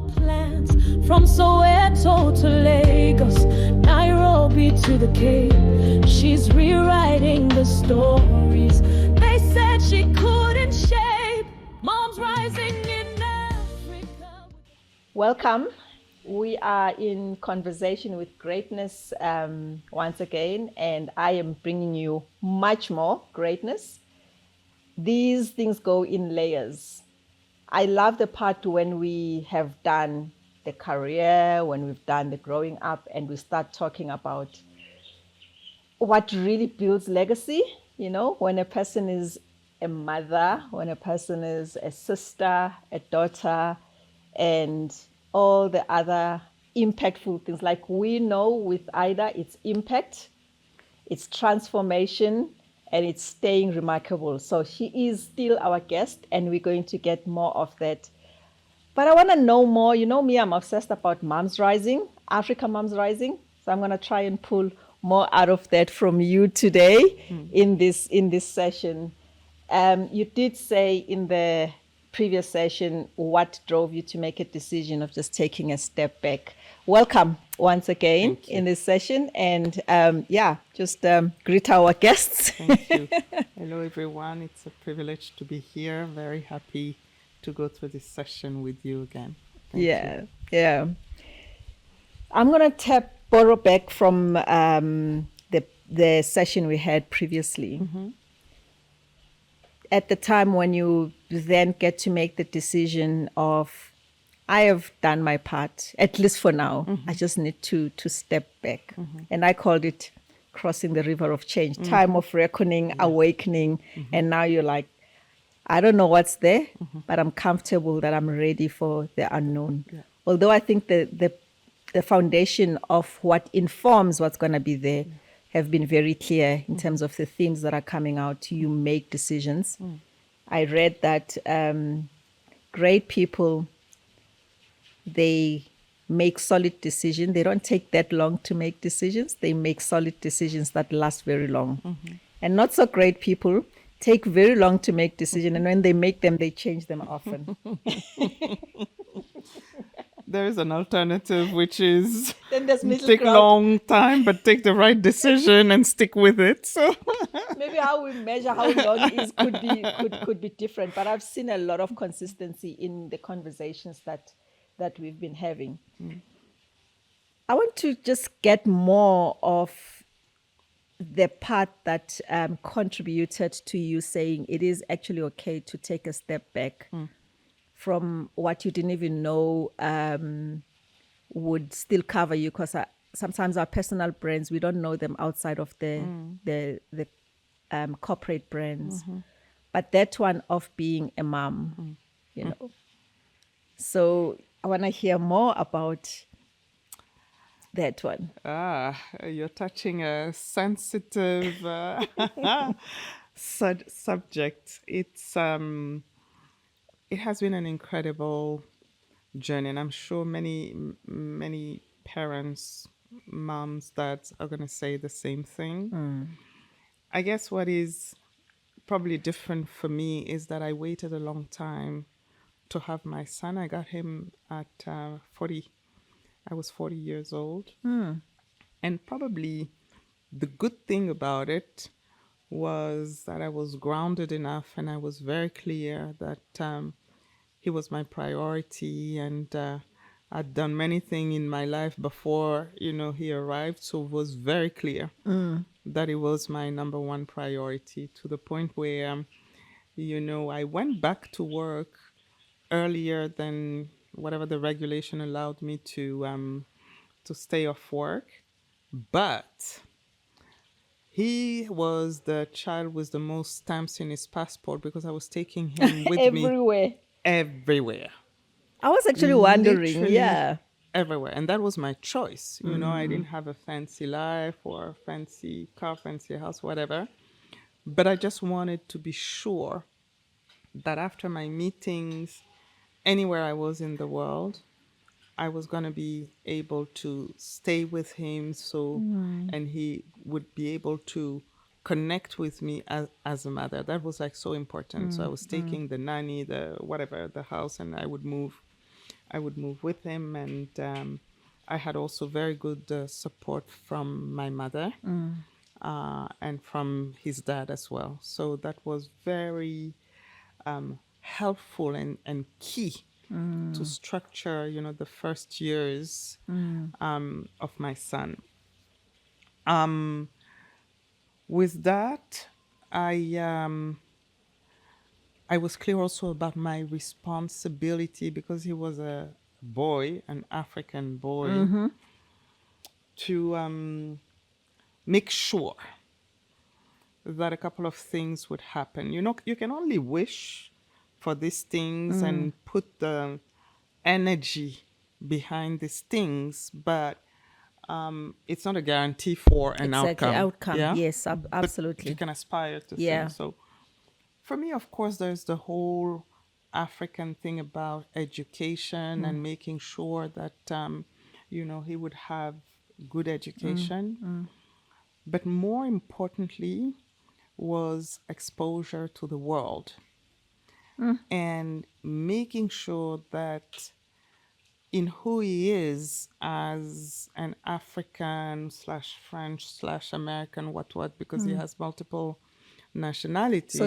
her plans from Soweto to Lagos, Nairobi to the Cape. She's rewriting the stories they said she couldn't shape. Moms rising in Africa. Welcome. We are in Conversation with Greatness once again, and I am bringing you much more greatness. These things go in layers. I love the part when we have done the career, when we've done the growing up, and we start talking about what really builds legacy. You know, when a person is a mother, when a person is a sister, a daughter, and all the other impactful things. Like we know with Aida, it's impact, it's transformation, and it's staying remarkable. So she is still our guest, and we're going to get more of that. But I want to know more. You know me, I'm obsessed about moms rising, Africa moms rising. So I'm going to try and pull more out of that from you today in this session. You did say in the previous session what drove you to make a decision of just taking a step back. Welcome once again in this session, and just greet our guests. Thank you. Hello everyone, it's a privilege to be here. Very happy to go through this session with you again. Thank you. I'm gonna borrow back from the session we had previously. At the time when you then get to make the decision of, I have done my part, at least for now. I just need to step back. And I called it crossing the river of change, time of reckoning, awakening. And now you're like, I don't know what's there, but I'm comfortable that I'm ready for the unknown. Although I think the foundation of what informs what's going to be there have been very clear in terms of the themes that are coming out. You make decisions. I read that great people, they make solid decisions. They don't take that long to make decisions. They make solid decisions that last very long. And not so great people take very long to make decisions. And when they make them, they change them often. There is an alternative, which is Then there's middle take ground. long time, but take the right decision and stick with it. So Maybe how we measure how long is could be different. But I've seen a lot of consistency in the conversations that we've been having. I want to just get more of the part that contributed to you saying it is actually okay to take a step back from what you didn't even know would still cover you, because sometimes our personal brands, we don't know them outside of the corporate brands. But that one of being a mom, you know. So I want to hear more about that one. you're touching a sensitive subject. It has been an incredible journey, and I'm sure many parents, moms, dads are going to say the same thing. I guess what is probably different for me is that I waited a long time to have my son. I got him at 40. I was 40 years old. And probably the good thing about it was that I was grounded enough, and I was very clear that he was my priority, and I'd done many things in my life before, he arrived. So it was very clear that it was my number one priority, to the point where, I went back to work earlier than whatever the regulation allowed me to stay off work. But the child with the most stamps in his passport, because I was taking him with me everywhere. I was actually wondering, Literally everywhere. And that was my choice. I didn't have a fancy life or a fancy car, fancy house, whatever. But I just wanted to be sure that after my meetings, anywhere I was in the world, I was going to be able to stay with him, and he would be able to connect with me as a mother. That was like so important. So I was taking the nanny, the house, and I would move I would move with him, and I had also very good support from my mother and from his dad as well. So that was very helpful and key to structure, the first years of my son. With that, I I was clear also about my responsibility because he was a boy, an African boy, to make sure that a couple of things would happen. You can only wish for these things and put the energy behind these things, but it's not a guarantee for an Exactly. outcome. Outcome. Yeah. Yes, But you absolutely. can aspire to Yeah. things. So for me, of course, there's the whole African thing about education and making sure that, he would have good education. But more importantly, was exposure to the world and making sure that in who he is as an African slash French slash American, what, because he has multiple So nationalities,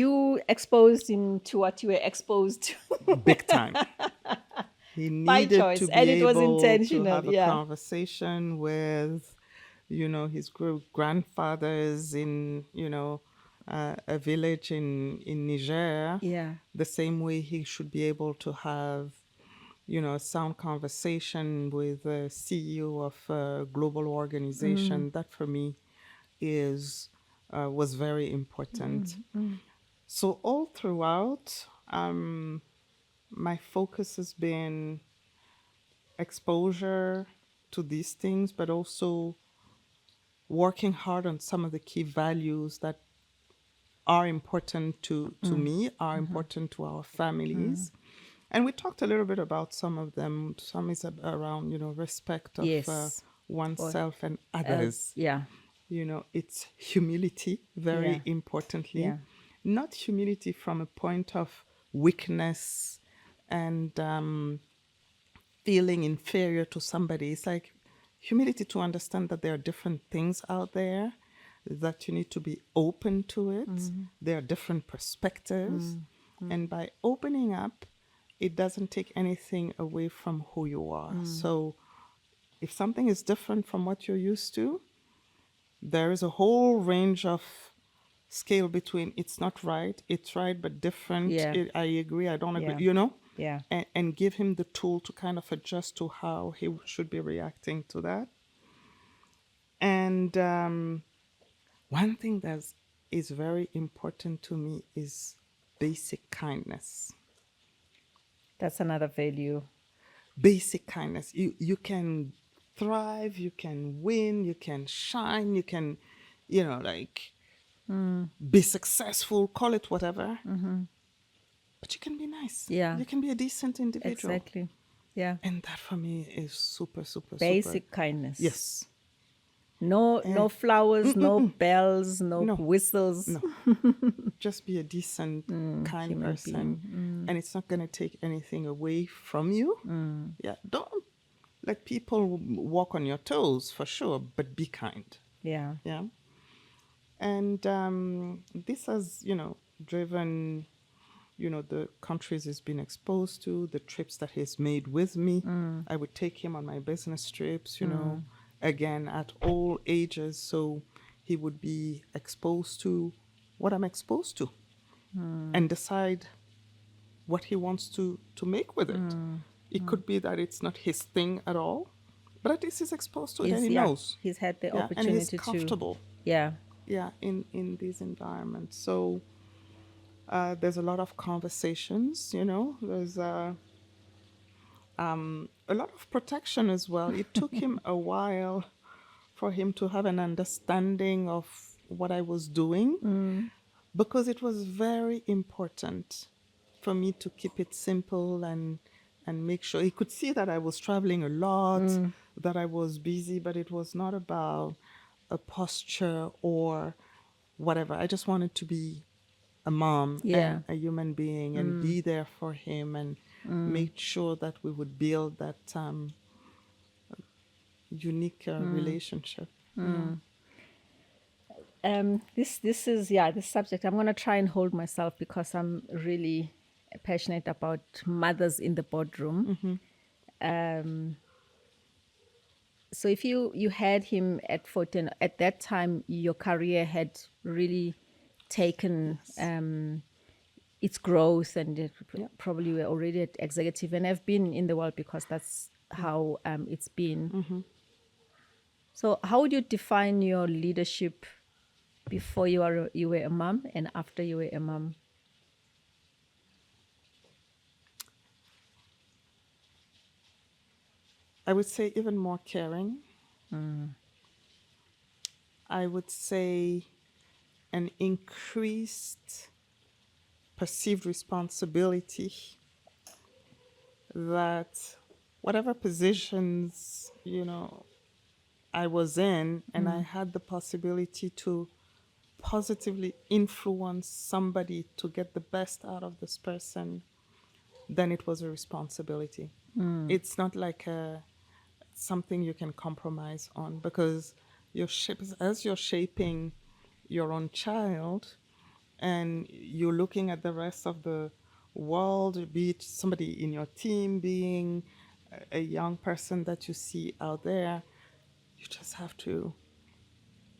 you exposed him to what you were exposed to big time. He by needed to choice, be and it was able to intentional. have a Yeah. conversation with, his grandfathers in, a village in Niger, Yeah. the same way he should be able to have, a sound conversation with the CEO of a global organization. That for me is was very important. So all throughout, my focus has been exposure to these things, but also working hard on some of the key values that are important to me, are important to our families. And we talked a little bit about some of them. Some is around, respect of Yes. For oneself and others. yeah. It's humility, Yeah. very importantly. Yeah. Not humility from a point of weakness and feeling inferior to somebody. It's like humility to understand that there are different things out there, that you need to be open to it. There are different perspectives. And by opening up, it doesn't take anything away from who you are. So if something is different from what you're used to, there is a whole range of scale between it's not right, it's right, but different. Yeah. I agree, I don't agree, Yeah. Yeah. and give him the tool to kind of adjust to how he should be reacting to that. And one thing that is very important to me is basic kindness. That's another value. Basic kindness. You can thrive, you can win, you can shine, you can, like be successful, call it whatever. But you can be nice. Yeah. You can be a decent individual. Exactly. Yeah. And that for me is super, super, Basic super. kindness. Yes. No flowers, no bells, no No. whistles. No. Just be a decent, kind human person. And it's not going to take anything away from you. Yeah. Don't let people walk on your toes for sure, but be kind. Yeah. Yeah. And this has, driven, the countries he's been exposed to, the trips that he's made with me. I would take him on my business trips, again, at all ages. So he would be exposed to what I'm exposed to and decide what he wants to make with it. It could be that it's not his thing at all, but at least he's exposed to it and he knows. He's had the Yeah, and he's opportunity comfortable. Yeah. Yeah, in these environments. So there's a lot of conversations, there's a lot of protection as well. It took him a while for him to have an understanding of what I was doing because it was very important for me to keep it simple and make sure he could see that I was traveling a lot, that I was busy, but it was not about a posture or whatever. I just wanted to be a mom Yeah. and a human being and be there for him and made sure that we would build that unique relationship. Yeah. This is this subject. I'm gonna try and hold myself because I'm really passionate about mothers in the boardroom. So if you had him at 14, at that time your career had really taken its growth, and it probably were already at executive, and have been in the world because that's how it's been. So how would you define your leadership before you were a mom and after you were a mom? I would say even more caring. I would say an increased perceived responsibility that whatever positions, I was in, and I had the possibility to positively influence somebody to get the best out of this person, then it was a responsibility. It's not like something you can compromise on, because as you're shaping your own child and you're looking at the rest of the world, be it somebody in your team, being a young person that you see out there, you just have to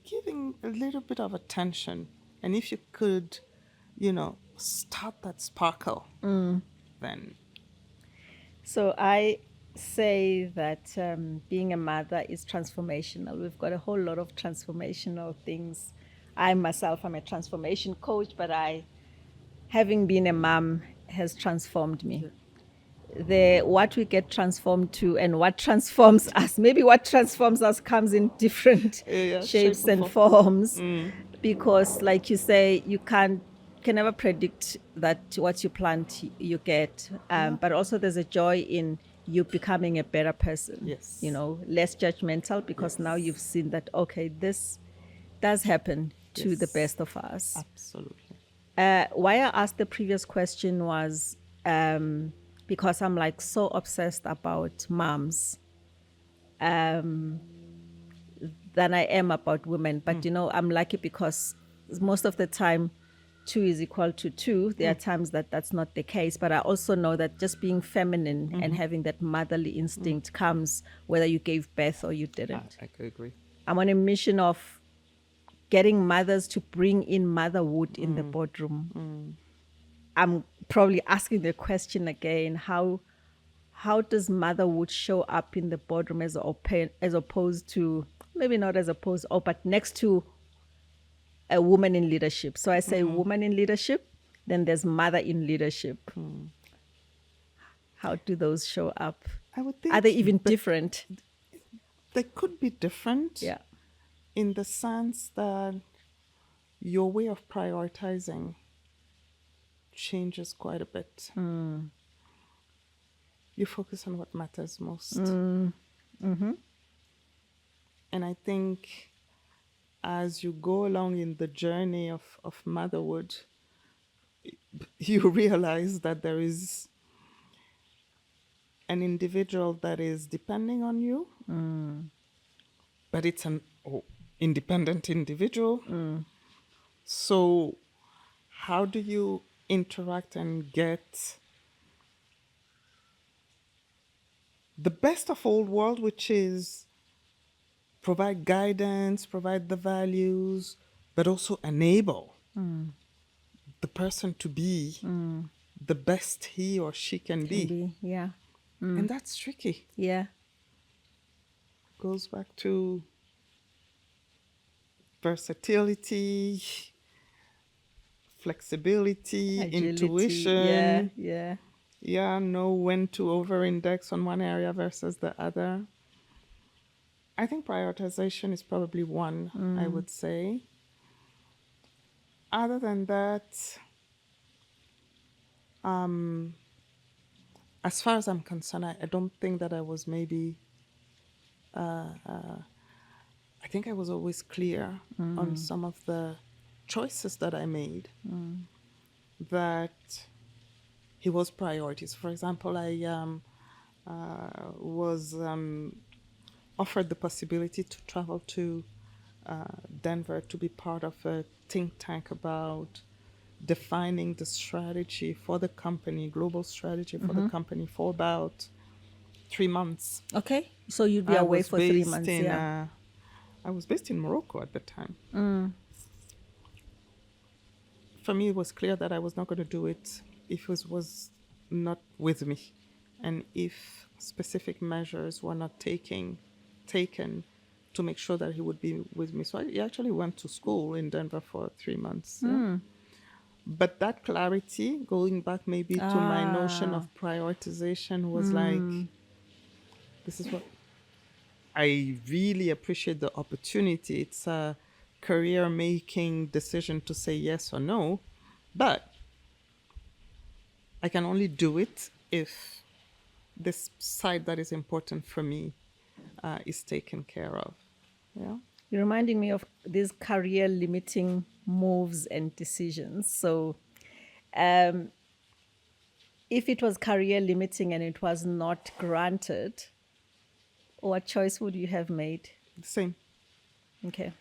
giving a little bit of attention. And if you could, start that sparkle, then So I say that being a mother is transformational. We've got a whole lot of transformational things. I myself am a transformation coach, but having been a mom has transformed me. What we get transformed to and what transforms us, maybe what transforms us comes in different yeah, shapes shape or and form. forms, because like you say, you can never predict that what you plant you get, but also there's a joy in you becoming a better person. Yes. Less judgmental, because now you've seen that, okay, this does happen to the Yes. best of us. Absolutely. Why I asked the previous question was because I'm like so obsessed about moms than I am about women. But I'm lucky because most of the time 2 is equal to 2. There are times that that's not the case, but I also know that just being feminine and having that motherly instinct comes whether you gave birth or you didn't. I could agree. I'm on a mission of getting mothers to bring in motherhood in the boardroom. I'm probably asking the question again: how does motherhood show up in the boardroom as opposed to, maybe not as opposed, but next to a woman in leadership? So I say woman in leadership, then there's mother in leadership. How do those show up? I would think Are they even different? they could be different. Yeah. In the sense that your way of prioritizing changes quite a bit. You focus on what matters most. And I think as you go along in the journey of motherhood, you realize that there is an individual that is depending on you, but it's an independent individual. So how do you interact and get the best of old world, which is provide guidance, provide the values, but also enable the person to be the best he or she can be. Yeah. And that's tricky. Yeah. Goes back to versatility, flexibility, Agility. intuition. Yeah. Yeah, know when to over-index on one area versus the other. I think prioritization is probably one, I would say. Other than that, as far as I'm concerned, I don't think that I was maybe, I think I was always clear on some of the choices that I made, that he was priorities. For example, I was offered the possibility to travel to Denver to be part of a think tank about defining the strategy for the company, global strategy for the company for about 3 months. Okay. So you'd be I away was for three based months. in Yeah. I was based in Morocco at the time. For me, it was clear that I was not going to do it if it was not with me, and if specific measures were not taken to make sure that he would be with me. So I actually went to school in Denver for 3 months. Yeah. But that clarity, going back maybe to my notion of prioritization, was like, this is what I really appreciate the opportunity. It's a career making decision to say yes or no, but I can only do it if this side that is important for me is taken care of. Yeah. You're reminding me of these career limiting moves and decisions. So, if it was career limiting and it was not granted, what choice would you have made? The same. Okay.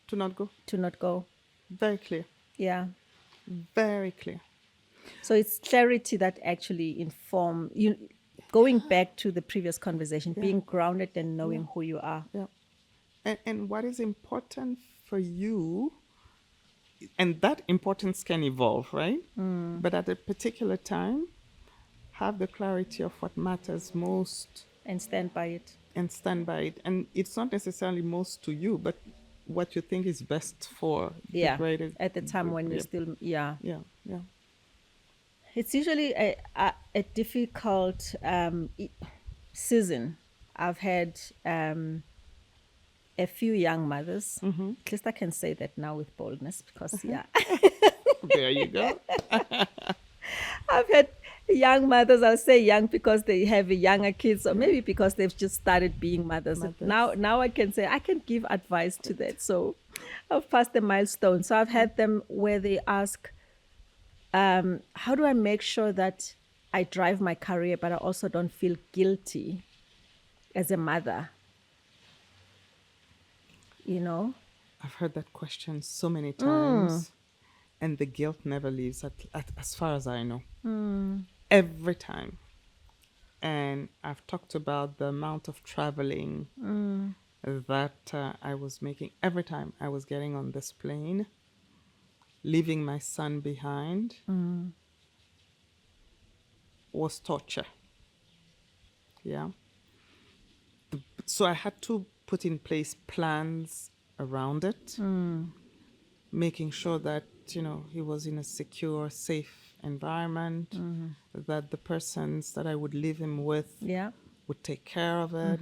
To not go. To not go. Very clear. Yeah. Very clear. So it's clarity that actually inform you. Going back to the previous conversation, being grounded and knowing who you are. Yeah. And what is important for you, and that importance can evolve, right? But at a particular time, have the clarity of what matters most And stand by it. and stand by it. And it's not necessarily most to you, but what you think is best for Yeah. the greater. At the time when you're still, yeah. Yeah, yeah. It's usually a difficult season. I've had a few young mothers. At least I can say that now with boldness because, yeah. There you go. I've had young mothers. I'll say young because they have younger kids, or maybe because they've just started being mothers. Now I can say I can give advice to that. So I've passed the milestone. So I've had them where they ask, how do I make sure that I drive my career, but I also don't feel guilty as a mother? You know? I've heard that question so many times, and the guilt never leaves, as far as I know. Every time. And I've talked about the amount of traveling that I was making every time I was getting on this plane, leaving my son behind, was torture. Yeah. So I had to put in place plans around it, making sure that, he was in a secure, safe environment, that the persons that I would leave him with would take care of it,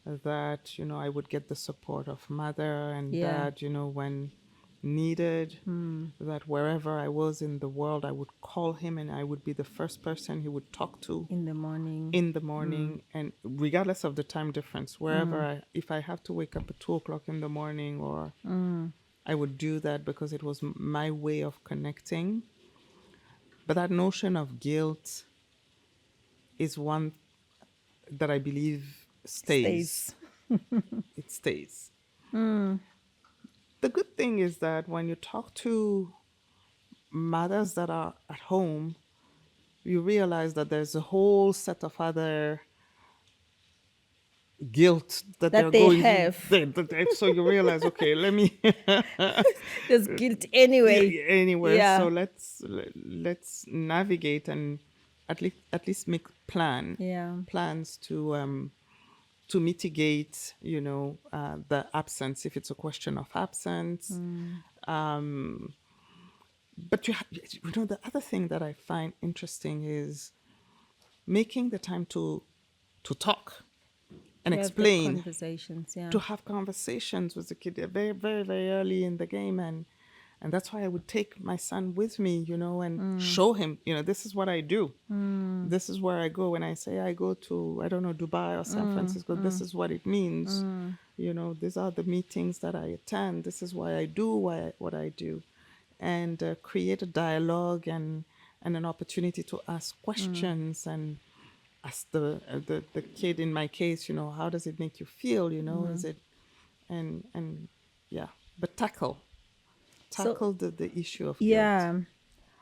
that, I would get the support of mother and dad, when needed, that wherever I was in the world, I would call him and I would be the first person he would talk to In the morning. and regardless of the time difference, wherever if I have to wake up at 2:00 in the morning, or I would do that because it was my way of connecting. But that notion of guilt is one that I believe stays. It stays. The good thing is that when you talk to mothers that are at home, you realize that there's a whole set of other guilt that That they're they going have. So you realize, okay, let me There's guilt anyway. anywhere. Yeah. So let's navigate and at least make plans to mitigate, the absence, if it's a question of absence. But the other thing that I find interesting is making the time to talk and To have the explain, conversations, to have conversations with the kid very, very, very early in the game. And that's why I would take my son with me, and show him, this is what I do. This is where I go. When I say I go to, I don't know, Dubai or San Francisco, this is what it means. These are the meetings that I attend. This is why I do what I do. And create a dialogue and and an opportunity to ask questions and ask the kid, in my case, how does it make you feel? Is it, and yeah, but So, tackle the issue of guilt. yeah,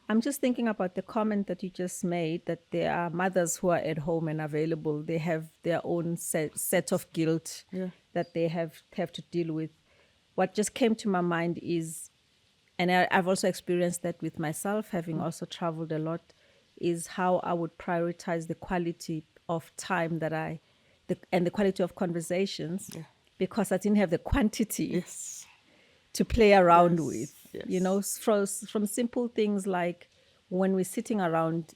I'm just thinking about the comment that you just made, that there are mothers who are at home and available. They have their own set of guilt Yeah. that they have to deal with. What just came to my mind is, and I've also experienced that with myself, having also traveled a lot, is how I would prioritize the quality of time and the quality of conversations, Yeah. because I didn't have the quantity Yes. to play around with. Yes. Yes. From simple things like when we're sitting around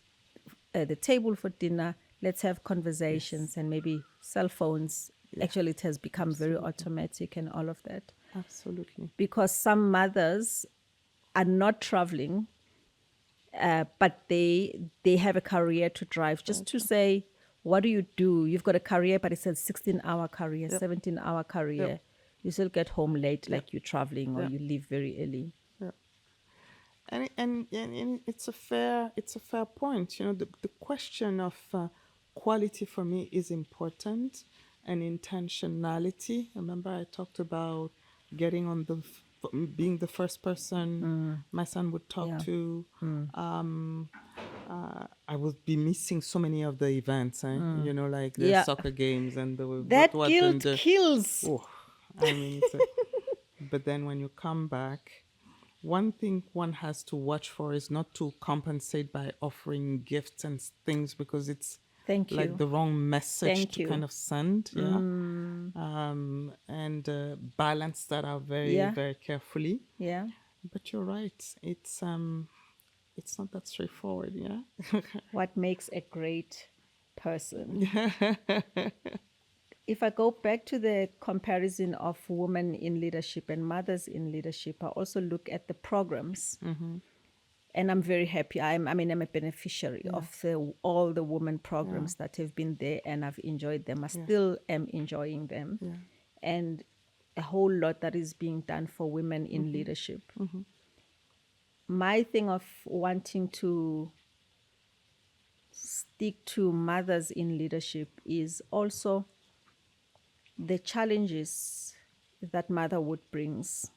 the table for dinner, let's have conversations, Yes. and maybe cell phones. Yeah. Actually, it has become very Absolutely. automatic and all of that. Absolutely. Because some mothers are not traveling, but they have a career to drive. Just to Gotcha. say, what do you do? You've got a career, but it's a 16-hour career, Yep. 17-hour Yep. career. You still get home late, Yep. like you're traveling, or Yep. you leave very early. Yep. And it's a fair point. The question of quality for me is important, and intentionality. Remember, I talked about getting on being the first person my son would talk Yeah. to. I would be missing so many of the events, like the Yeah. soccer games and the That what and guilt the kills. oh, I mean, but then when you come back, one thing one has to watch for is not to compensate by offering gifts and things, because it's Thank like you. the wrong message Thank to kind you. of send, yeah. And balance that out very, Yeah. very carefully. Yeah. But you're right, it's not that straightforward, yeah. What makes a great person? If I go back to the comparison of women in leadership and mothers in leadership, I also look at the programs. And I'm very happy. I'm a beneficiary of all the women programs that have been there, and I've enjoyed them. I Yeah. still am enjoying them. Yeah. And a whole lot that is being done for women in leadership. My thing of wanting to stick to mothers in leadership is also the challenges that motherhood brings,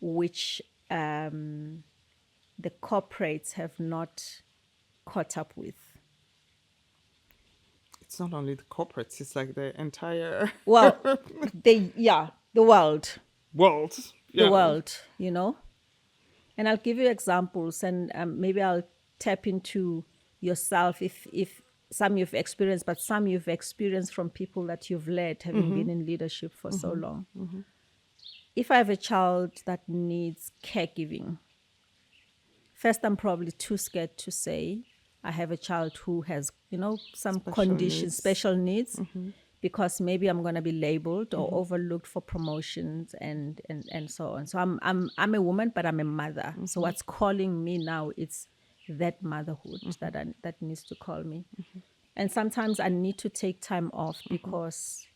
which the corporates have not caught up with. It's not only the corporates, it's like the entire Well, the world, world. the Yeah. world, And I'll give you examples, and maybe I'll tap into yourself if some you've experienced, but some you've experienced from people that you've led, having been in leadership for so long. If I have a child that needs caregiving, first, I'm probably too scared to say I have a child who has, some Special conditions, needs. special needs, because maybe I'm going to be labeled or overlooked for promotions and so on. So I'm a woman, but I'm a mother. So what's calling me now, it's that motherhood that needs to call me. And sometimes I need to take time off because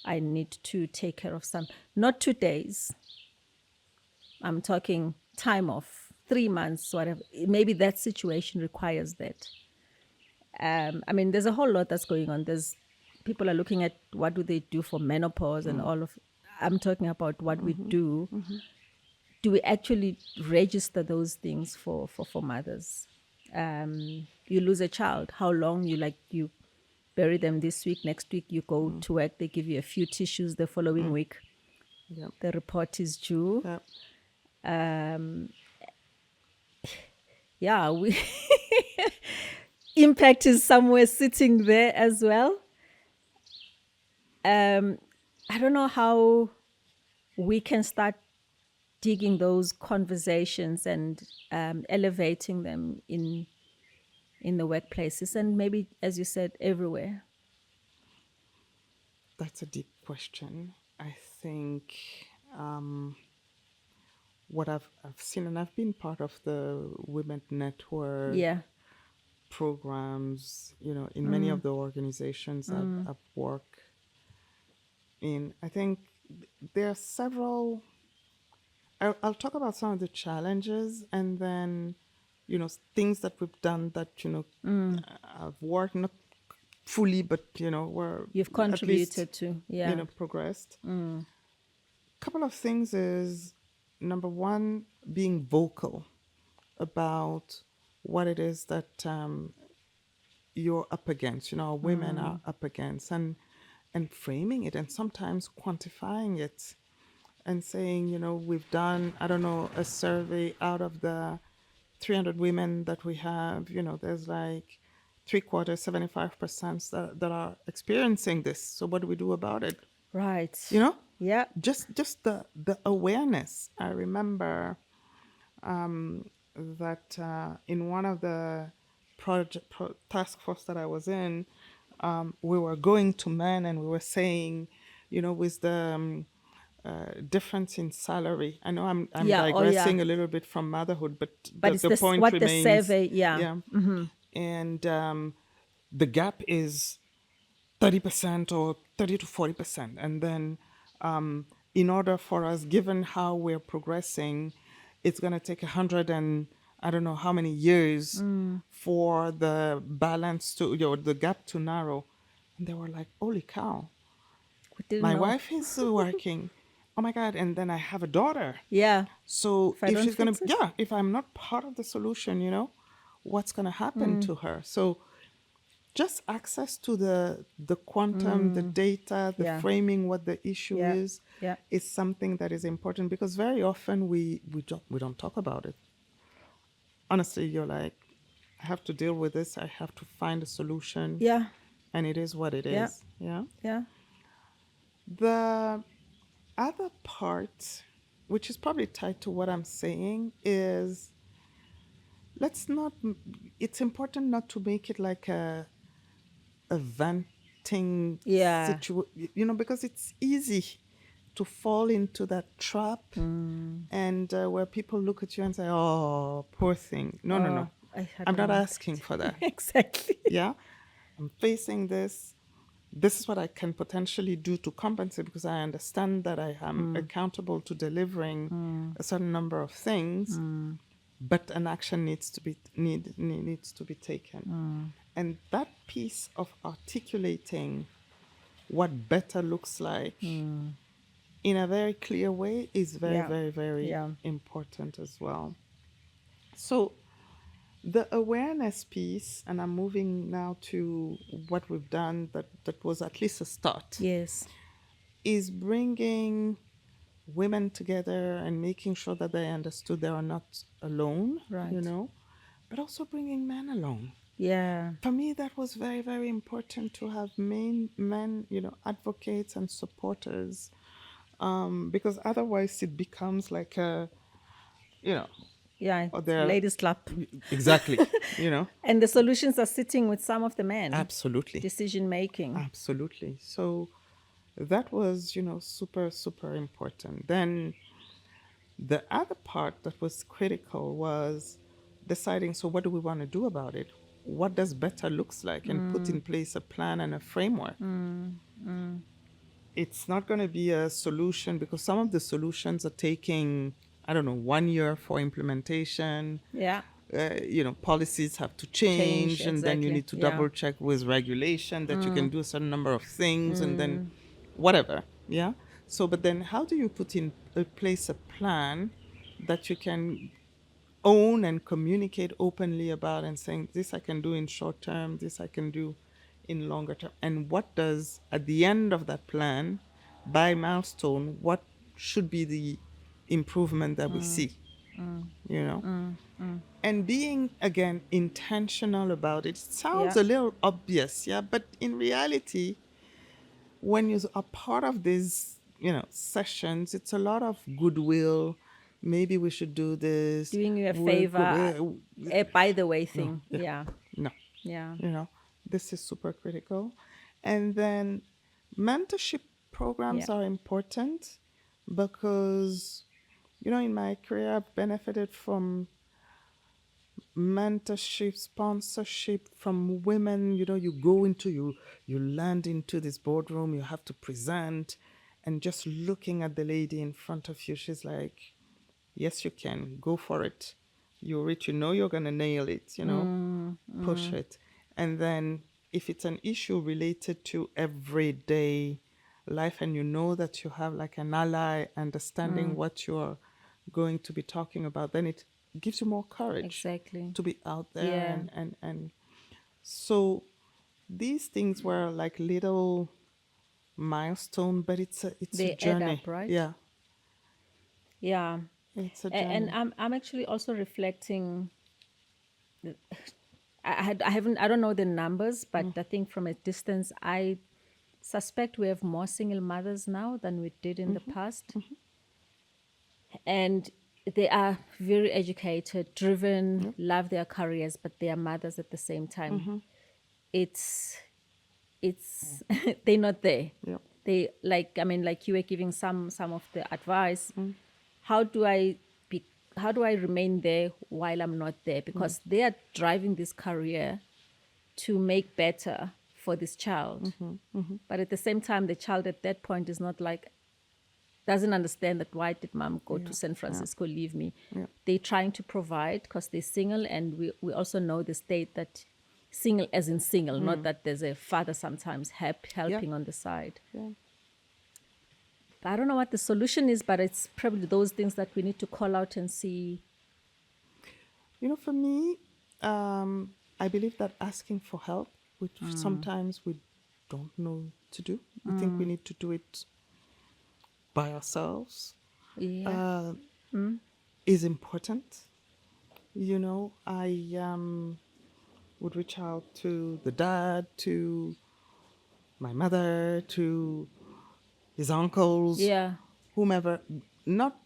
I need to take care of not 2 days. I'm talking time off, 3 months, whatever. Maybe that situation requires that. There's a whole lot that's going on. People are looking at what do they do for menopause and all of. I'm talking about what we do. Do we actually register those things for mothers? You lose a child. How long you bury them this week? Next week you go to work. They give you a few tissues. The following week, Yep. the report is due. Yep. We impact is somewhere sitting there as well. I don't know how we can start digging those conversations and elevating them in the workplaces, and maybe, as you said, everywhere. That's a deep question. I think what I've seen, and I've been part of the Women Network Yeah. programs, in many of the organizations I've worked in. I think there are several. I'll talk about some of the challenges, and then things that we've done that, have worked, not fully, but, were You've at least, contributed to, yeah. progressed. Couple of things is, number one, being vocal about what it is that you're up against, women are up against, and framing it and sometimes quantifying it and saying, we've done, I don't know, a survey out of the 300 women that we have, there's like three quarters, 75% that are experiencing this. So what do we do about it? Right. You know, Yeah. just the awareness. I remember that in one of the task force that I was in, we were going to men and we were saying, with the difference in salary. I know I'm Yeah. Oh, yeah. digressing a little bit from motherhood, but But it's the this point what the remains. survey, yeah. Yeah. And the gap is 30% or 30 to 40%. And then in order for us, given how we're progressing, it's going to take 100 and I don't know how many years for the balance to, the gap to narrow. And they were like, holy cow, We didn't my know. wife is working. Oh my God. And then I have a daughter. Yeah. So If I if don't she's going fix to, it. yeah, if I'm not part of the solution, what's going to happen to her? So just access to the quantum, the data, the Yeah. framing, what the issue Yeah. is Yeah. something that is important because very often we don't talk about it. Honestly, you're like, I have to deal with this. I have to find a solution, Yeah. and it is what it Yeah. is. Yeah. Yeah. The other part, which is probably tied to what I'm saying, is let's not. It's important not to make it like a venting Yeah. situation, because it's easy to fall into that trap and where people look at you and say, oh, poor thing. No, no, no. I I'm don't not want asking it. for that. Exactly. Yeah. I'm facing this. This is what I can potentially do to compensate because I understand that I am accountable to delivering a certain number of things, but an action needs to be taken. And that piece of articulating what better looks like in a very clear way is very, Yeah. very, very Yeah. important as well. So the awareness piece, and I'm moving now to what we've done that was at least a start, Yes. is bringing women together and making sure that they understood they are not alone, Right. but also bringing men along. Yeah. For me, that was very, very important to have men, advocates and supporters, because otherwise it becomes like a, Yeah. or they're Ladies club. exactly, And the solutions are sitting with some of the men. absolutely, Decision making. absolutely. So that was, super, super important. Then the other part that was critical was deciding, so what do we want to do about it? What does better looks like, and put in place a plan and a framework. It's not going to be a solution because some of the solutions are taking, I don't know, 1 year for implementation. Yeah. Policies have to change, and then you exactly. need to Yeah. double check with regulation that you can do a certain number of things, and then whatever. Yeah. So, but then how do you put in place a plan that you can own and communicate openly about and saying, this I can do in short term, this I can do in longer term. And what does, at the end of that plan, by milestone, what should be the improvement that we see? And being, again, intentional about it. It sounds Yeah. a little obvious, yeah, but in reality, when you are part of these, sessions, it's a lot of goodwill. Maybe we should do this. Doing you a We favor. could- A by the way thing. yeah. Yeah. no, Yeah. this is super critical. And then mentorship programs Yeah. are important because, in my career, I've benefited from mentorship, sponsorship from women. You go into you land into this boardroom, you have to present, and just looking at the lady in front of you, she's like, yes, you can go for it. you reach, you know you're going to nail it, push it. And then if it's an issue related to everyday life and you know that you have like an ally understanding what you're going to be talking about, then it gives you more courage Exactly. to be out there. Yeah. And so these things were like little milestone, but it's a They add journey. up, right? Yeah, Yeah. it's a And journey. I'm actually also reflecting. I don't know the numbers, but I think from a distance, I suspect we have more single mothers now than we did in the past. And they are very educated, driven, love their careers, but they are mothers at the same time. It's they're not there. Yep. They like you were giving some of the advice. How do I be how do I remain there while I'm not there? Because they are driving this career to make better for this child. But at the same time, the child at that point is not like, doesn't understand that why did mom go to San Francisco, leave me? Yeah. They're trying to provide because they're single, and we also know the state that single as in single, not that there's a father sometimes helping on the side. Yeah. I don't know what the solution is, but it's probably those things that we need to call out and see. For me, I believe that asking for help, which sometimes we don't know to do, we think we need to do it by ourselves, Yeah. is important. I would reach out to the dad, to my mother, to his uncles, Yeah. whomever, not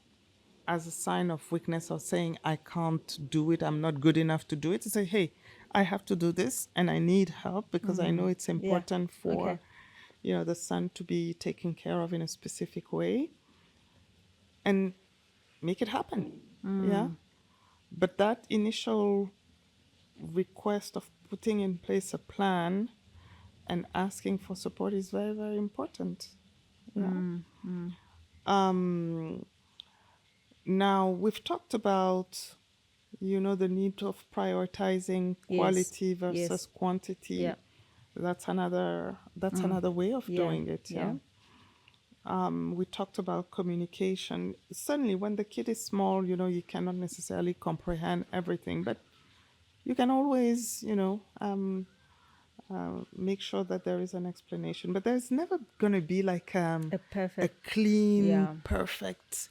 as a sign of weakness or saying I can't do it, I'm not good enough to do it. To say, hey, I have to do this and I need help because I know it's important for Okay. the son to be taken care of in a specific way, and make it happen. Yeah. But that initial request of putting in place a plan and asking for support is very, very important. Yeah. Now we've talked about the need of prioritizing Yes. quality versus Yes. quantity. Yeah. That's another way of doing it. Yeah. We talked about communication. Certainly when the kid is small, you cannot necessarily comprehend everything, but you can always make sure that there is an explanation. But there's never going to be like A a perfect. clean, Yeah. perfect,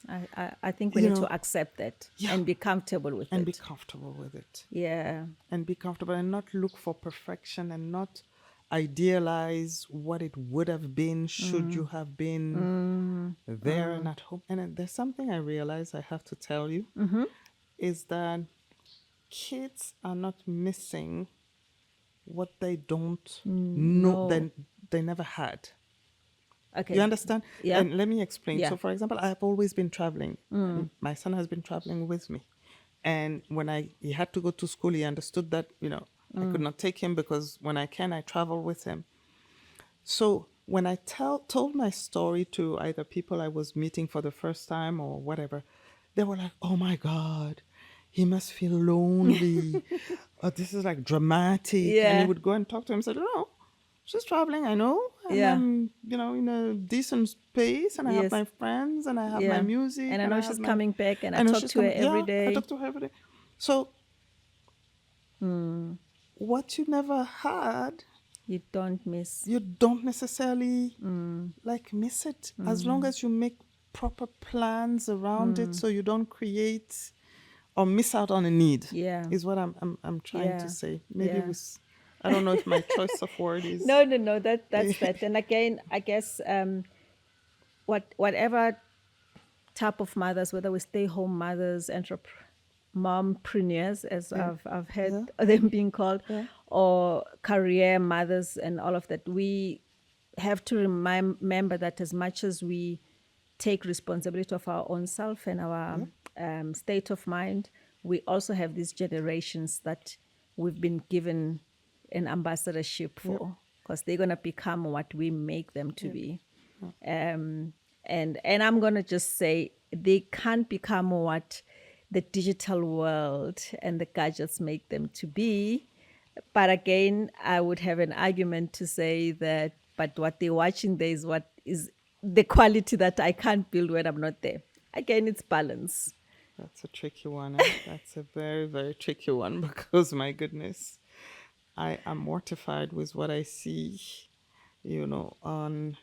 I think we You need know, to accept that yeah. and be comfortable with and it. be comfortable with it. Yeah. And be comfortable and not look for perfection and not idealize what it would have been should you have been there and at home. And then there's something I realize I have to tell you is that kids are not missing what they don't know, no. they never had. Okay. You understand? Yeah. And let me explain. Yeah. So, for example, I've always been traveling. My son has been traveling with me. And when he had to go to school, he understood that, I could not take him because when I can, I travel with him. So when I told my story to either people I was meeting for the first time or whatever, they were like, oh my God, he must feel lonely. Oh, this is like dramatic. And Yeah. he would go and talk to him and say, no, she's traveling, I know. And Yeah. I'm, in a decent space and I have Yes. my friends and I have Yeah. my music. And I know have she's my- coming back, and I know talk she's to her coming- every yeah, day. I talk to her every day. So what you never had, You don't miss. you don't necessarily like miss it, as long as you make proper plans around it so you don't create or miss out on a need. Yeah. Is what I'm trying Yeah. to say. Maybe Yeah. I don't know if my choice of word is No. That's that. And again, I guess whatever type of mothers, whether we stay-home mothers, mompreneurs, as I've heard them being called, or career mothers and all of that, we have to remember that as much as we take responsibility of our own self and our state of mind, we also have these generations that we've been given an ambassadorship for, because they're going to become what we make them to be. And I'm going to just say they can't become what the digital world and the gadgets make them to be. But again, I would have an argument to say that, but what they're watching there is what is the quality that I can't build when I'm not there. Again, it's balance. That's a tricky one. Eh? That's a very, very tricky one because, my goodness, I am mortified with what I see, on,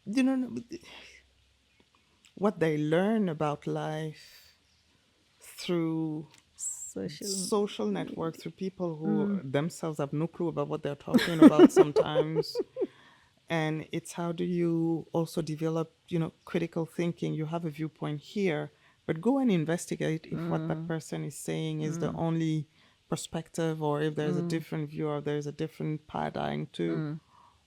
you know, what they learn about life through Social. social networks, through people who themselves have no clue about what they're talking about sometimes. And it's how do you also develop, critical thinking. You have a viewpoint here, but go and investigate if what that person is saying is the only perspective, or if there's a different view, or there's a different paradigm to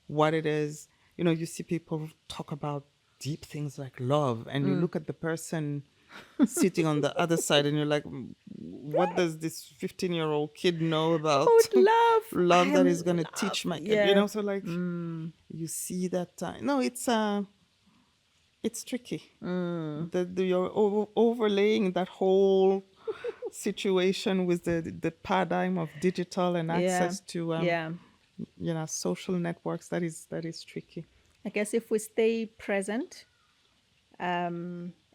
what it is. You see people talk about deep things like love, and you look at the person sitting on the other side, and you're like, what does this 15-year-old kid know about Love. love that is going to teach my kid? Yeah. So like, you see that. No, it's tricky. You're overlaying that whole situation with the paradigm of digital and access to social networks. That is tricky. I guess if we stay present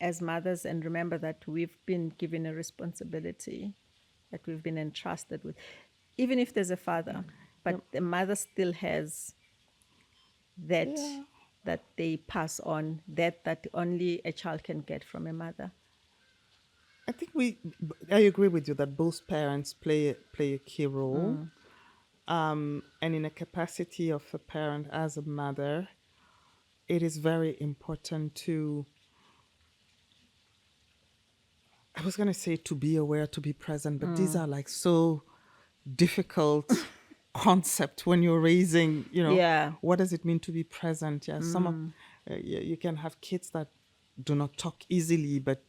as mothers and remember that we've been given a responsibility that we've been entrusted with, even if there's a father, but the mother still has that that they pass on, that only a child can get from a mother. I think I agree with you that both parents play a key role. And in a capacity of a parent as a mother, it is very important to, I was going to say, to be aware, to be present, but these are like so difficult concept when you're raising, what does it mean to be present? Yeah, some of you can have kids that do not talk easily, but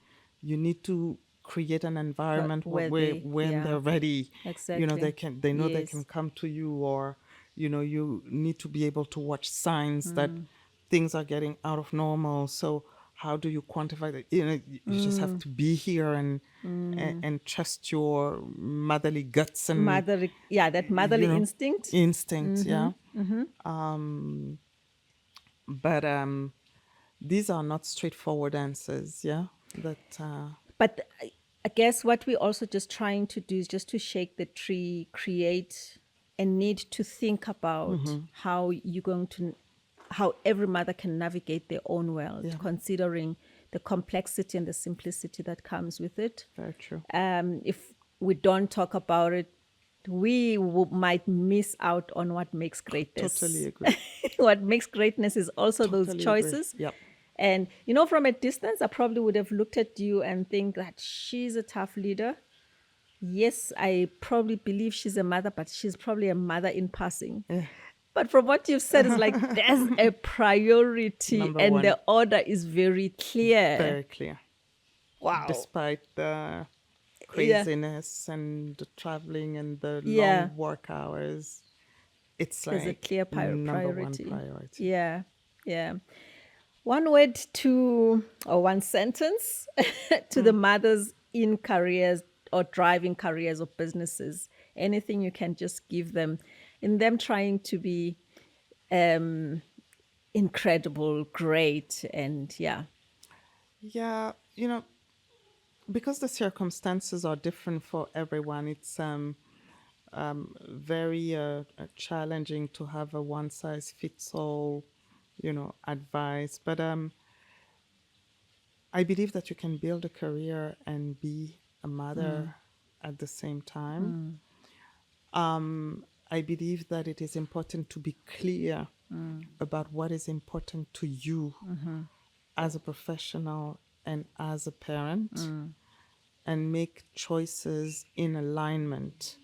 you need to create an environment where when they're ready, Exactly. they know they can come to you, or you need to be able to watch signs that things are getting out of normal. So how do you quantify that? You just have to be here and trust your motherly guts and that motherly instinct. Yeah. But these are not straightforward answers. Yeah. But I guess what we're also just trying to do is just to shake the tree, create a need to think about how every mother can navigate their own world, considering the complexity and the simplicity that comes with it. Very true. If we don't talk about it, we might miss out on what makes greatness. Totally agree. What makes greatness is also those choices. Agree. Yep. And, from a distance, I probably would have looked at you and think that she's a tough leader. Yes, I probably believe she's a mother, but she's probably a mother in passing. Yeah. But from what you've said, it's like there's a priority Number and one. the order is very clear. Very clear. Wow. Despite the craziness and the traveling and the long work hours, it's there's like a clear number priority. one priority. Yeah, yeah. One word or one sentence to the mothers in careers or driving careers or businesses. Anything you can just give them in them trying to be incredible, great, and Yeah, because the circumstances are different for everyone, it's very challenging to have a one-size-fits-all, advice. But I believe that you can build a career and be a mother at the same time. I believe that it is important to be clear about what is important to you as a professional and as a parent, and make choices in alignment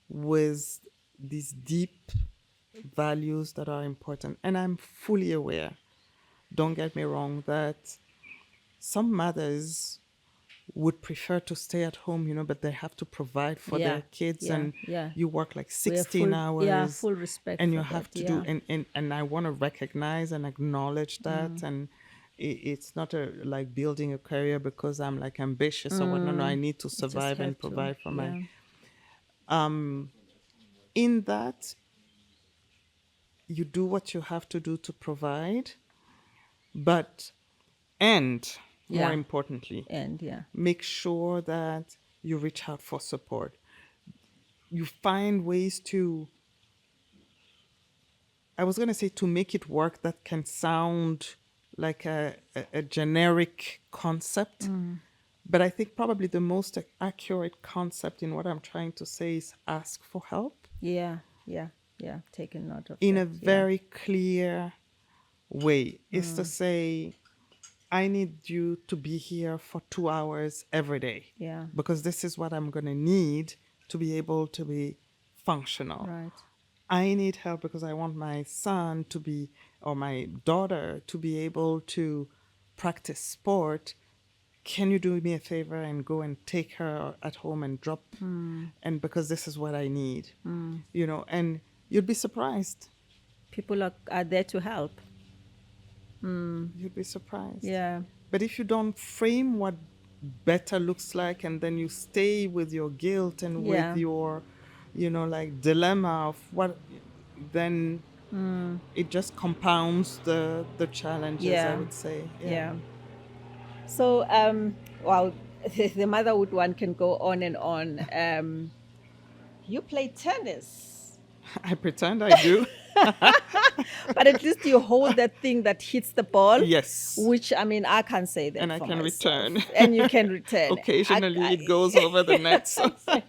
with these deep values that are important. And I'm fully aware, don't get me wrong, that some mothers would prefer to stay at home, but they have to provide for their kids, and you work like 16 hours. Yeah, full respect. And for you have that, to do, and I want to recognize and acknowledge that, and it's not like building a career because I'm like ambitious or what. No, no, I need to You just survive have and to. provide for my. Yeah. In that, you do what you have to do to provide, but, and more Yeah. importantly, And yeah. make sure that you reach out for support. You find ways to, I was going to say, to make it work that can sound like a generic concept. But I think probably the most accurate concept in what I'm trying to say is ask for help Yeah. Yeah. Yeah. Taking note of in that. a Yeah. very clear way. Is to say, I need you to be here for 2 hours every day Yeah. because this is what I'm going to need to be able to be functional. Right. I need help because I want my son to be, or my daughter to be able to practice sport. Can you do me a favor and go and take her at home and drop? And because this is what I need, and you'd be surprised. People are there to help. You'd be surprised. Yeah. But if you don't frame what better looks like and then you stay with your guilt and with Yeah. your, like dilemma of what, then it just compounds the challenges, I Yeah. would say. Yeah. Yeah. So, well, the motherhood one can go on and on. You play tennis, I pretend I do. but at least you hold that thing that hits the ball, Yes. which I mean, I can't say that And I for can myself. return. And you can return. Occasionally it goes over the net. So I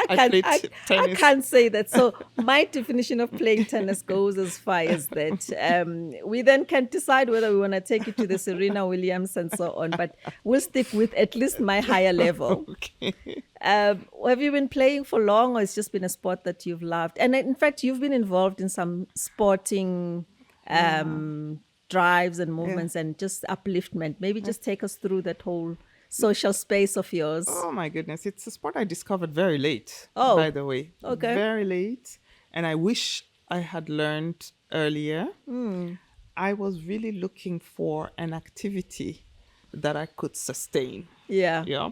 I can't, played I, I tennis. can't say that. So my definition of playing tennis goes as far as that. We then can decide whether we want to take it to the Serena Williams and so on, but we'll stick with at least my higher level. Okay. Have you been playing for long, or it's just been a sport that you've loved? And in fact, you've been involved in some sporting drives and movements and just upliftment. Maybe just take us through that whole social space of yours. Oh my goodness. It's a sport I discovered very late, Oh, by the way. okay. Very late. And I wish I had learned earlier. I was really looking for an activity that I could sustain. Yeah. Yeah.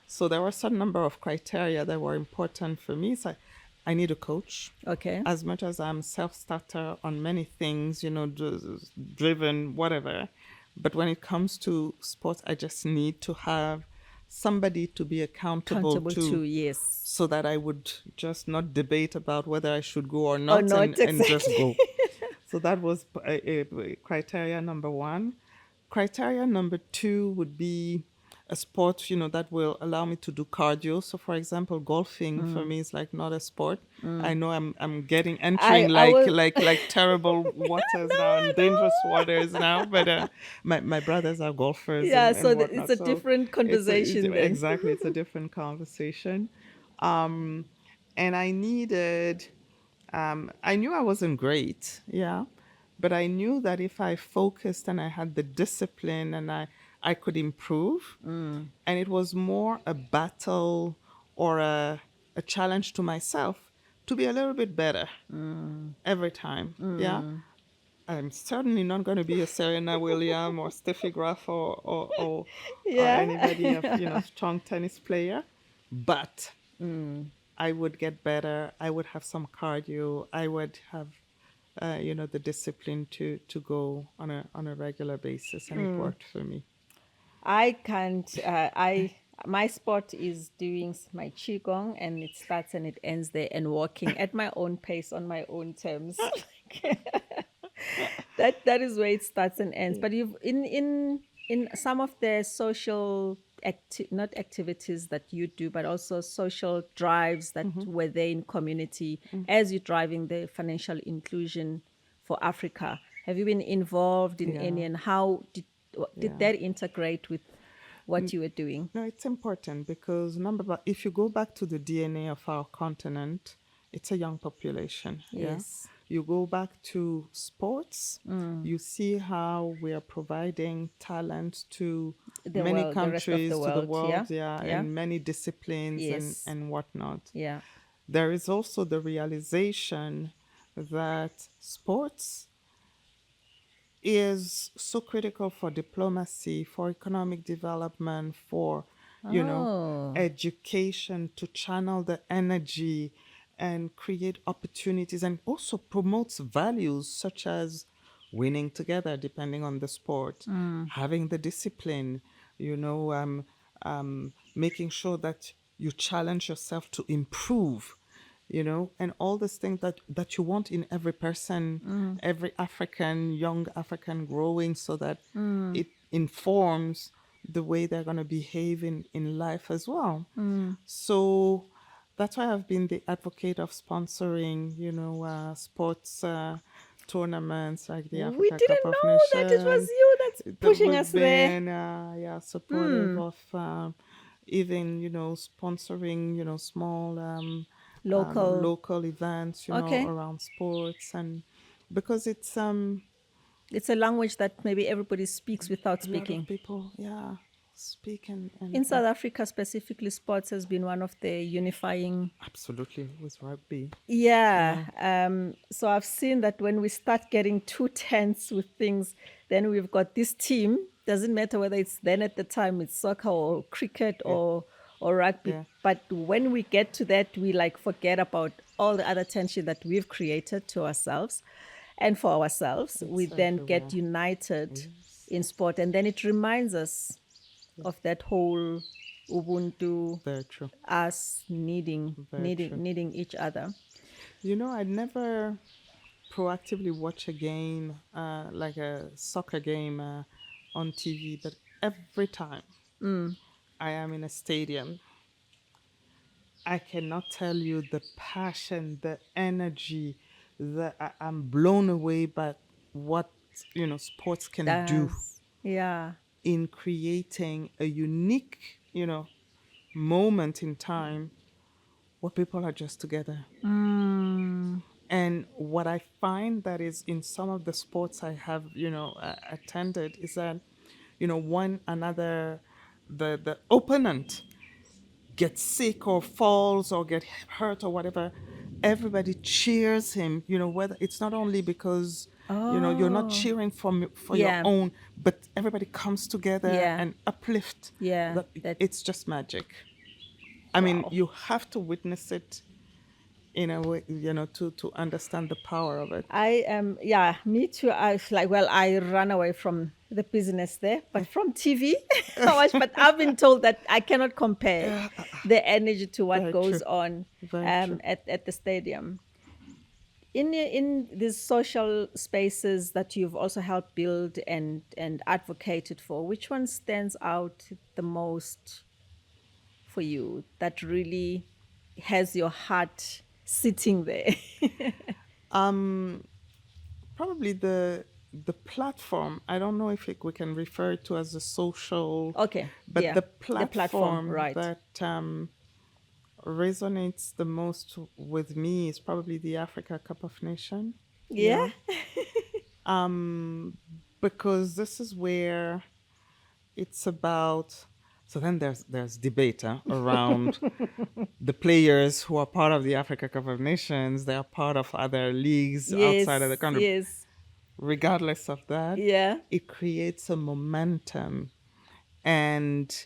So there were a certain number of criteria that were important for me. So I need a coach. Okay. As much as I'm self-starter on many things, driven, whatever. But when it comes to sports, I just need to have somebody to be accountable to, yes. so that I would just not debate about whether I should go or not, not, and just exactly. go. So that was criteria number one. Criteria number two would be a sport, that will allow me to do cardio. So, for example, golfing for me is like not a sport. I know I'm entering I will- like terrible waters now and dangerous waters now. But my brothers are golfers. Yeah, and so whatnot. it's a different conversation then. Exactly, it's a different conversation. And I needed. I knew I wasn't great, yeah, but I knew that if I focused and I had the discipline and I could improve. And it was more a battle or a challenge to myself to be a little bit better every time. Yeah. I'm certainly not going to be a Serena Williams or Steffi Graf or Yeah. anybody of strong tennis player, but I would get better. I would have some cardio. I would have the discipline to go on a regular basis, and it worked for me. I can't. My sport is doing my qigong, and it starts and it ends there, and walking at my own pace on my own terms. that is where it starts and ends. But you've in some of the social not activities that you do, but also social drives that were there in community as you're driving the financial inclusion for Africa. Have you been involved in any, and how did that integrate with what you were doing? No, it's important because if you go back to the DNA of our continent, it's a young population. Yes. Yeah? You go back to sports, you see how we are providing talent to many countries, the to the world, world, and many disciplines Yes. and whatnot. Yeah. There is also the realization that sports is so critical for diplomacy, for economic development, for, you know, Oh. education, to channel the energy and create opportunities, and also promotes values such as winning together, depending on the sport, having the discipline, you know, making sure that you challenge yourself to improve, you know, and all these things that you want in every person, every African, young African growing, so that it informs the way they're going to behave in life as well. So that's why I've been the advocate of sponsoring, you know, sports tournaments like the We Africa Cup didn't of know that it was Nations. you that's pushing us We've there. been, yeah, supportive of even, you know, sponsoring, you know, small Local. local events, you know, Okay. around sports, and because it's It's a language that maybe everybody speaks without a lot of speaking. people, yeah, speak In and South Africa, specifically, sports has been one of the unifying. absolutely with rugby. Yeah. Yeah. So I've seen that when we start getting too tense with things, then we've got this team. Doesn't matter whether it's then at the time it's soccer or cricket Yeah. or rugby. Yeah. But when we get to that, we like forget about all the other tension that we've created to ourselves and for ourselves. We It's then everywhere. get united Yes. in sport, and then it reminds us of that whole Ubuntu, Very true. us Very true. needing each other. You know, I'd never proactively watch a game, like a soccer game on TV, but every time I am in a stadium, I cannot tell you the passion, the energy, I'm blown away by what, you know, sports can do Yeah. in creating a unique, you know, moment in time where people are just together. And what I find that is in some of the sports I have, you know, attended is that, you know, one another, the opponent gets sick or falls or get hurt or whatever, everybody cheers him. You know, whether it's not only because, you know, you're not Oh. cheering for your Yeah. own, but everybody comes together Yeah. and uplift. Yeah. That That. it's just magic. I mean, Wow. you have to witness it in a way, you know, to understand the power of it. I am, yeah, me too. I like, well, I run away from the business there, but from TV, I watch. But I've been told that I cannot compare the energy to what Very true. goes on Very true. at the stadium. In these social spaces that you've also helped build and advocated for, which one stands out the most for you that really has your heart sitting there? Probably the platform. I don't know if we can refer it to as a social, Okay, but yeah, the the platform, platform right? that resonates the most with me is probably the Africa Cup of Nations. You Yeah. know, because this is where it's about. So then there's debate around the players who are part of the Africa Cup of Nations. They are part of other leagues outside of the Yes, country. yes, Regardless of that, yeah, it creates a momentum and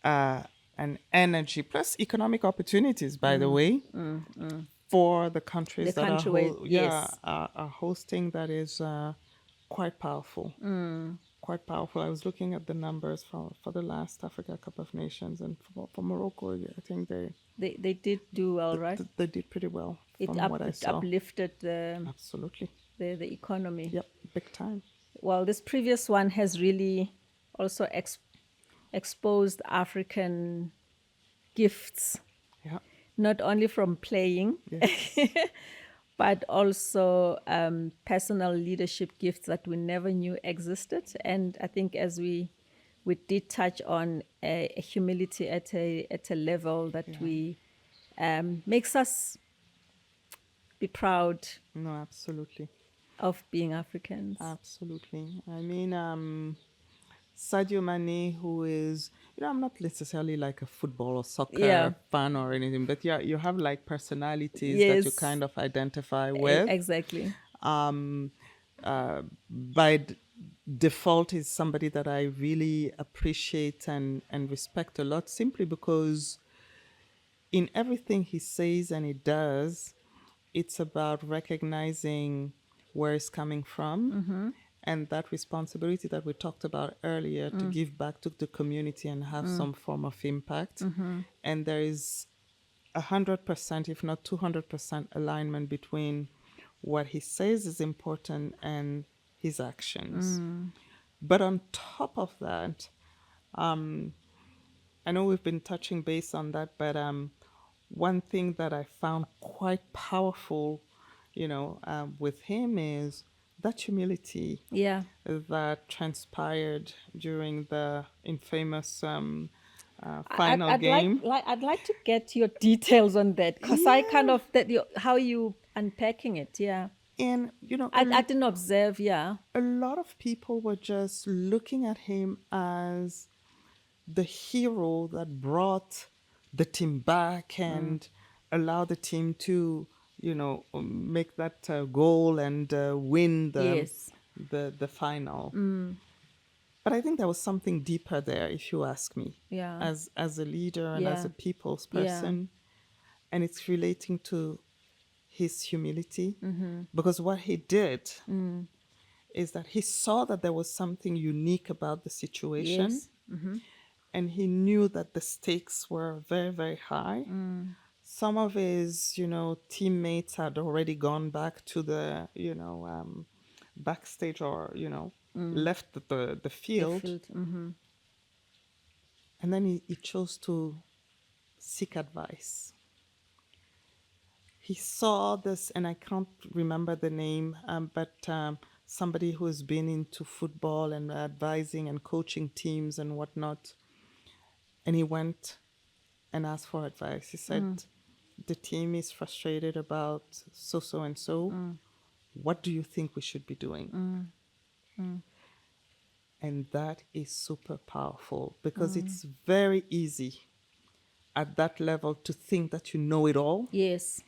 an energy, plus economic opportunities, by the way, for the the countries that country where, yes, are hosting. That is quite powerful. Quite powerful. I was looking at the numbers for the last Africa Cup of Nations, and for Morocco, I think they did do well, right? they did pretty well from what I It saw. uplifted the Absolutely. the economy. Yep. Big time. Well, this previous one has really also exposed African gifts, Yeah. not only from playing, Yes. but also personal leadership gifts that we never knew existed. And I think as we did touch on a humility at a level that we makes us be proud No, absolutely. of being Africans. Absolutely. I mean, Sadio Mane, who is, you know, I'm not necessarily like a football or soccer Yeah. fan or anything, but yeah, you have like personalities that you Yes, kind of identify with. exactly. Um, by default is somebody that I really appreciate and respect a lot, simply because in everything he says and he does, it's about recognizing where it's coming from and that responsibility that we talked about earlier to give back to the community and have some form of impact. And there is 100%, if not 200% alignment between what he says is important and his actions. But on top of that, I know we've been touching base on that, but one thing that I found quite powerful, with him is that humility Yeah. that transpired during the infamous I'd, final I'd game. I'd like to get your details on that, because I kind Yeah. of how you unpacking it. Yeah. And, I didn't observe. Yeah. a lot of people were just looking at him as the hero that brought the team back and allowed the team to, make that goal and win Yes. the final. But I think there was something deeper there, if you ask me, Yeah. as a leader and as Yeah. a people's Yeah. person, and it's relating to his humility, because what he did is that he saw that there was something unique about the situation, Yes. and he knew that the stakes were very, very high. Some of his, teammates had already gone back to the, backstage, or, left the The field. field. And then he chose to seek advice. He saw this, and I can't remember the name, but somebody who has been into football and advising and coaching teams and whatnot. And he went and asked for advice. He said, the team is frustrated about so and so. What do you think we should be doing? And that is super powerful, because it's very easy at that level to think that you know it all Yes.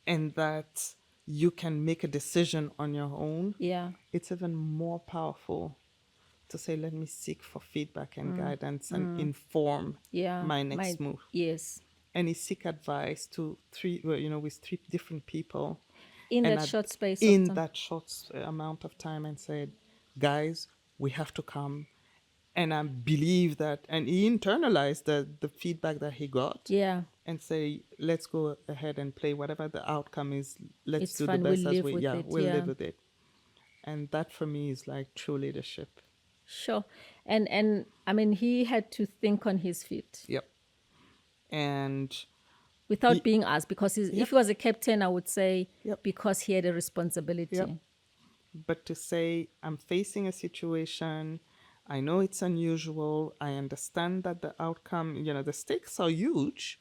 and that you can make a decision on your own. Yeah. It's even more powerful to say, let me seek for feedback and guidance and inform Yeah. my next move. Yes. And he seek advice to with three different people In and that short space of in time. that short amount of time, and said, guys, we have to come. And I believe that, and he internalized the feedback that he got, Yeah. and say, let's go ahead and play whatever the outcome is. Let's It's do the fun. We'll best as live we, with yeah, it. we'll Yeah. live with it. And that for me is like true leadership. Sure. And I mean, he had to think on his feet Yep. And without being asked, because if Yep. he was a captain, I would say Yep. because he had a responsibility. Yep. But to say, I'm facing a situation, I know it's unusual, I understand that the outcome, the stakes are huge.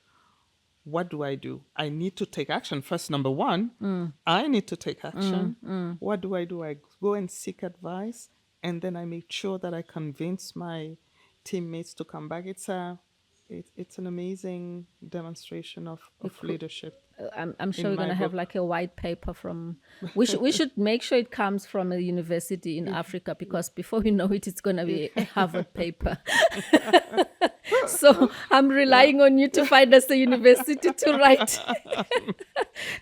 What do? I need to take action. First, number one, I need to take action. What do? I go and seek advice, and then I make sure that I convince my teammates to come back. It's an amazing demonstration of leadership. I'm sure In we're going my to have book. like a white paper from. We should make sure it comes from a university in Africa, because before we know it, it's going to be a Harvard paper. So I'm relying on you to find us a university to write.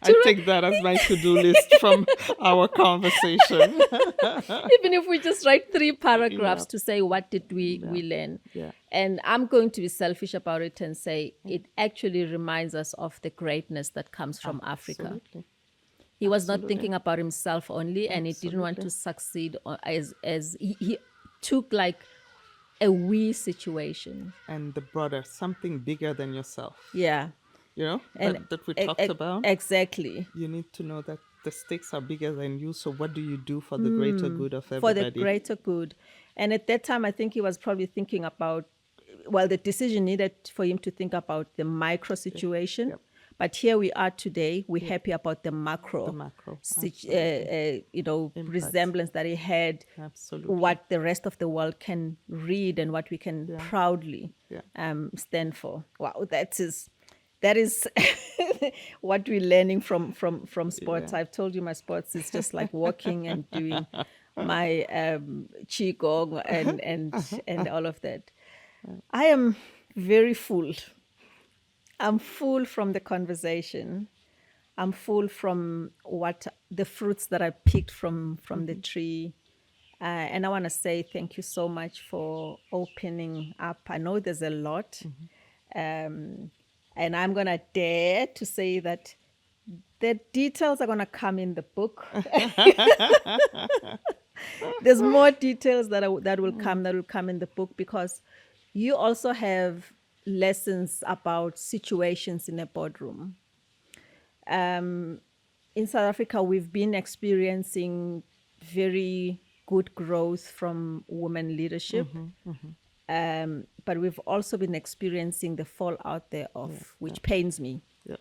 I take that as my to-do list from our conversation. Even if we just write 3 paragraphs Yeah. to say what did we learn. Yeah. And I'm going to be selfish about it and say it actually reminds us of the greatness that comes from Africa. Absolutely. He was not Absolutely. thinking about himself only, and he didn't want to succeed as he took like a we situation. And the broader, something bigger than yourself. Yeah. And That we talked about. Exactly. You need to know that the stakes are bigger than you. So what do you do for the greater good of For everybody? the greater good. And at that time, I think he was probably thinking about, well, the decision needed for him to think about the micro situation. Yep. But here we are today. We're happy about the macro, The macro, resemblance that he had, Absolutely. what the rest of the world can read and what we can proudly stand for. Wow, that is what we're learning from sports. Yeah. I've told you my sports is just like walking and doing my qigong and all of that. I am very full. I'm full from the conversation. I'm full from what the fruits that I picked from the tree. And I want to say thank you so much for opening up. I know there's a lot. And I'm going to dare to say that the details are going to come in the book. There's more details that will come in the book, because you also have lessons about situations in a boardroom. In South Africa, we've been experiencing very good growth from women leadership. But we've also been experiencing the fallout thereof, which pains me. Yeah.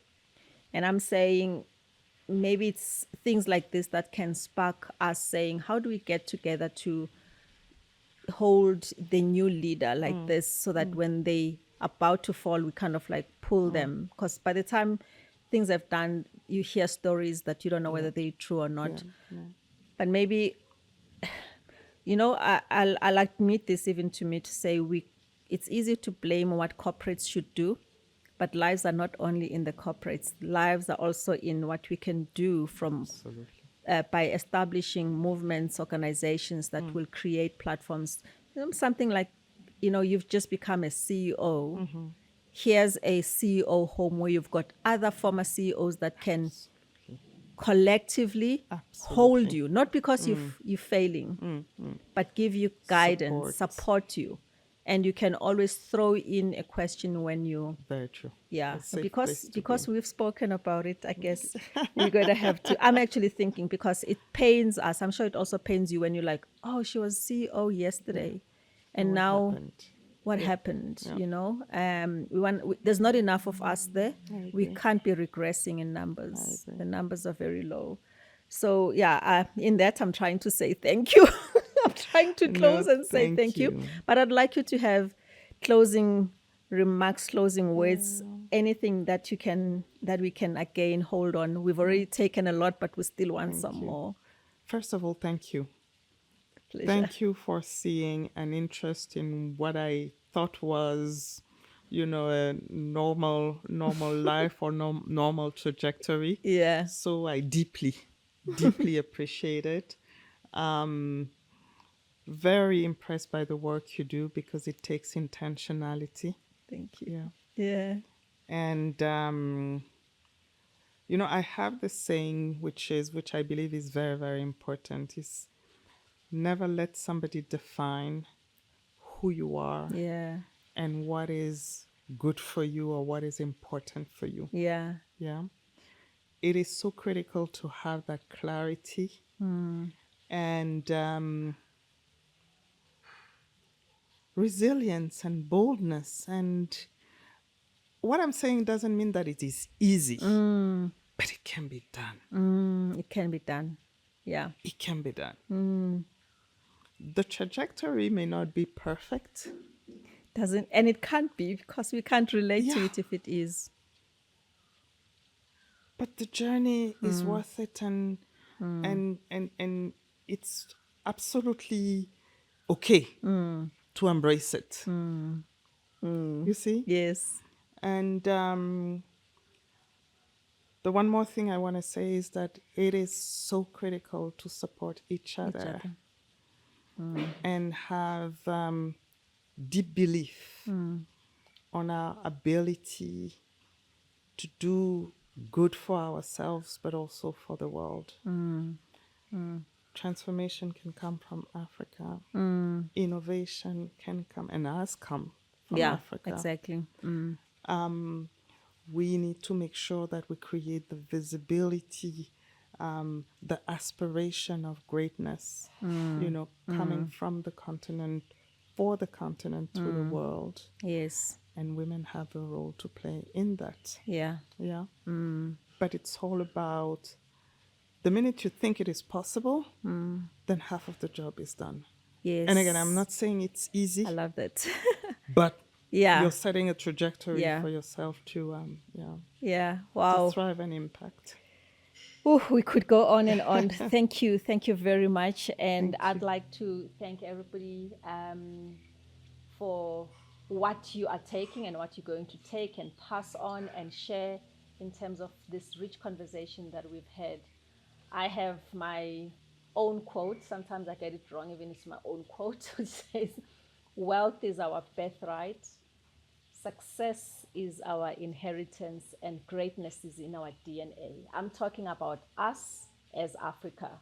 And I'm saying maybe it's things like this that can spark us saying, how do we get together to hold the new leader like this, so that when they about to fall, we kind of like pull them? Because by the time things have done, you hear stories that you don't know whether they're true or not. But maybe, I'll admit this even to me, to say it's easy to blame what corporates should do, but lives are not only in the corporates. Lives are also in what we can do from by establishing movements, organizations that will create platforms. Something like, you've just become a CEO. Here's a CEO home where you've got other former CEOs that can collectively hold you, not because you're failing, but give you guidance, support you. And you can always throw in a question when you... Very true. Yeah, A safe because place to because be. we've spoken about it, I guess we're going to have to... I'm actually thinking, because it pains us. I'm sure it also pains you when you're like, oh, she was CEO yesterday. And What now happened? what happened, there's not enough of us there. We can't be regressing in numbers. The numbers are very low. So in that, I'm trying to say thank you. I'm trying to close and say thank you. But I'd like you to have closing remarks, closing words, anything that we can again hold on. We've already taken a lot, but we still want some more. First of all, thank you. Pleasure. Thank you for seeing an interest in what I thought was, a normal life or normal trajectory. Yeah. So I deeply appreciate it. Very impressed by the work you do, because it takes intentionality. Thank you. Yeah. Yeah. And I have this saying, which I believe is very, very important, is never let somebody define who you are and what is good for you or what is important for you. Yeah. Yeah. It is so critical to have that clarity and resilience and boldness. And what I'm saying doesn't mean that it is easy, but it can be done. It can be done. Yeah. It can be done. The trajectory may not be perfect. And it can't be, because we can't relate to it if it is. But the journey is worth it, and it's absolutely okay to embrace it. You see? Yes. And the one more thing I want to say is that it is so critical to support each other. And have deep belief on our ability to do good for ourselves, but also for the world. Transformation can come from Africa. Innovation can come and has come from Africa. Exactly. We need to make sure that we create the visibility, the aspiration of greatness, coming from the continent, for the continent, to the world. Yes. And women have a role to play in that. Yeah. Yeah. But it's all about, the minute you think it is possible, then half of the job is done. Yes. And again, I'm not saying it's easy. I love that. But yeah, you're setting a trajectory for yourself to, Wow. to thrive and impact. Oh, we could go on and on. Thank you very much. And Thank I'd you. like to thank everybody for what you are taking and what you're going to take and pass on and share in terms of this rich conversation that we've had. I have my own quote. Sometimes I get it wrong, even it's my own quote, which says, "Wealth is our birthright, success is our inheritance, and greatness is in our DNA." I'm talking about us as Africa.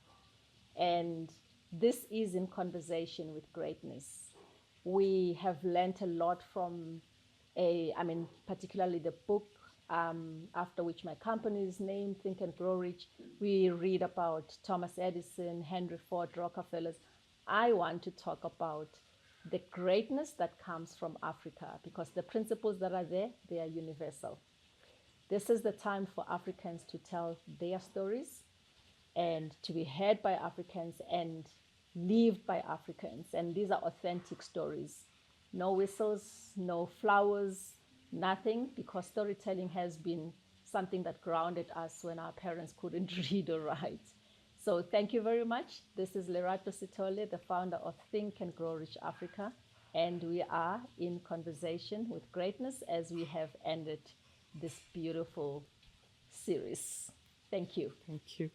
And this is in conversation with greatness. We have learned a lot from particularly the book after which my company is named, Think and Grow Rich. We read about Thomas Edison, Henry Ford, Rockefellers. I want to talk about the greatness that comes from Africa because the principles that are there, they are universal. This is the time for Africans to tell their stories and to be heard by Africans and lived by Africans. And these are authentic stories. No whistles, no flowers, nothing, because storytelling has been something that grounded us when our parents couldn't read or write. So thank you very much. This is Lerato Sitole, the founder of Think and Grow Rich Africa. And we are in conversation with greatness as we have ended this beautiful series. Thank you. Thank you.